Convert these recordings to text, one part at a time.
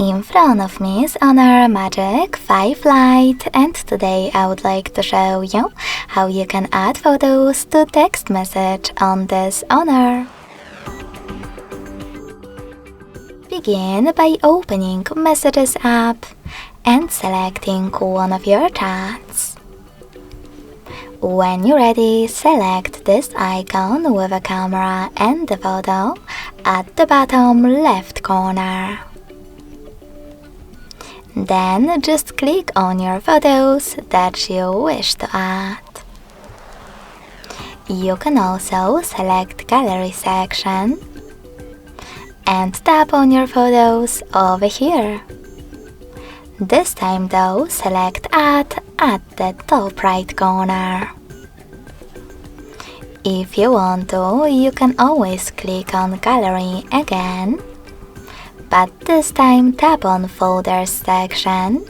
In front of me is HONOR Magic5 Lite, and today I would like to show you how you can add photos to text message on this HONOR. Begin by opening Messages app and selecting one of your chats. When you're ready, select this icon with a camera and the photo at the bottom left corner. Then just click on your photos that you wish to add. You can also select Gallery section and tap on your photos over here. This time though, select Add at the top right corner. If you want to, you can always click on Gallery again, but this time tap on Folders section.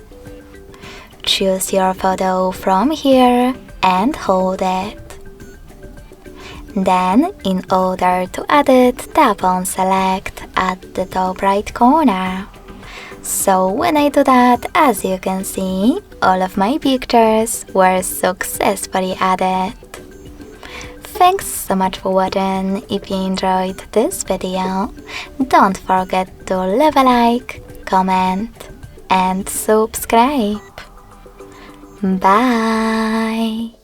Choose your photo from here and hold it. Then, in order to add it, tap on Select at the top right corner. So when I do that, as you can see, all of my pictures were successfully added. Thanks so much for watching. If you enjoyed this video, don't forget to leave a like, comment and subscribe. Bye!